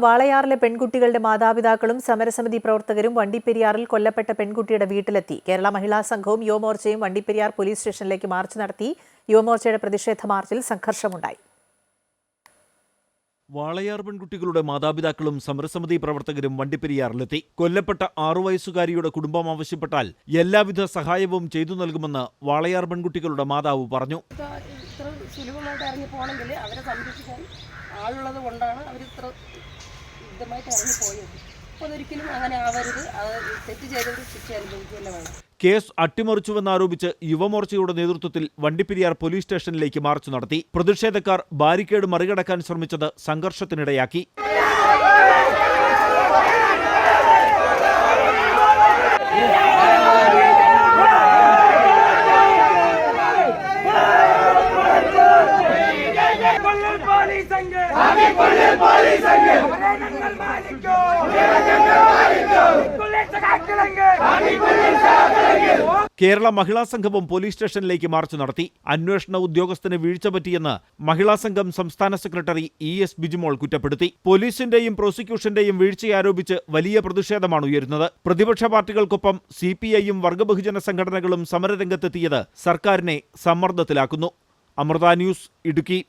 വാളയാറിലെ പെൺകുട്ടികളുടെ മാതാപിതാക്കളും സമരസമിതി പ്രവർത്തകരും വണ്ടിപ്പെരിയാറിൽ കൊല്ലപ്പെട്ട പെൺകുട്ടിയുടെ വീട്ടിലെത്തി. കേരള മഹിളാ സംഘവും യുവമോർച്ചയും വണ്ടിപ്പെരിയാർ പോലീസ് സ്റ്റേഷനിലേക്ക് മാർച്ച് നടത്തി. യുവമോർച്ചയുടെ പ്രതിഷേധ മാർച്ചിൽ സംഘർഷമുണ്ടായി. വാളയാർ പെൺകുട്ടികളുടെ മാതാപിതാക്കളും സമരസമിതി പ്രവർത്തകരും വണ്ടിപ്പെരിയാറിലെത്തി. കൊല്ലപ്പെട്ട 6 വയസ്സുകാരിയുടെ കുടുംബം ആവശ്യപ്പെട്ടാൽ എല്ലാവിധ സഹായവും ചെയ്തു നൽകുമെന്ന് വാളയാർ പെൺകുട്ടികളുടെ മാതാവ് പറഞ്ഞു. സുലഭമായിട്ട് ഇറങ്ങി പോകണമെങ്കിൽ അവരെ സംരക്ഷിക്കാൻ ആളുള്ളത് കൊണ്ടാണ് അവർ ഇത്ര യുദ്ധമായിട്ട് ഇറങ്ങി പോയത്. അപ്പോൾ അതൊരിക്കലും അങ്ങനെ ആവരുത്. തെറ്റ് ചെയ്തവർ ശിക്ഷ അനുഭവിക്കുകയല്ല വേണം. കേസ് അട്ടിമറിച്ചുവെന്നാരോപിച്ച് യുവമോർച്ചയുടെ നേതൃത്വത്തിൽ വണ്ടിപ്പെരിയാർ പോലീസ് സ്റ്റേഷനിലേക്ക് മാർച്ച് നടത്തി. പ്രതിഷേധക്കാർ ബാരിക്കേഡ് മറികടക്കാൻ ശ്രമിച്ചത് സംഘർഷത്തിനിടയാക്കി. കേരള മഹിളാ സംഘവും പോലീസ് സ്റ്റേഷനിലേക്ക് മാർച്ച് നടത്തി. അന്വേഷണ ഉദ്യോഗസ്ഥന് വീഴ്ച പറ്റിയെന്ന് മഹിളാ സംഘം സംസ്ഥാന സെക്രട്ടറി ES ബിജിമോൾ കുറ്റപ്പെടുത്തി. പോലീസിന്റെയും പ്രോസിക്യൂഷന്റെയും വീഴ്ചയാരോപിച്ച് വലിയ പ്രതിഷേധമാണ് ഉയരുന്നത്. പ്രതിപക്ഷ പാർട്ടികൾക്കൊപ്പം CPIയും വർഗബഹുജന സംഘടനകളും സമരരംഗത്തെത്തിയത് സർക്കാരിനെ സമ്മർദ്ദത്തിലാക്കുന്നു. അമൃത ന്യൂസ്, ഇടുക്കി.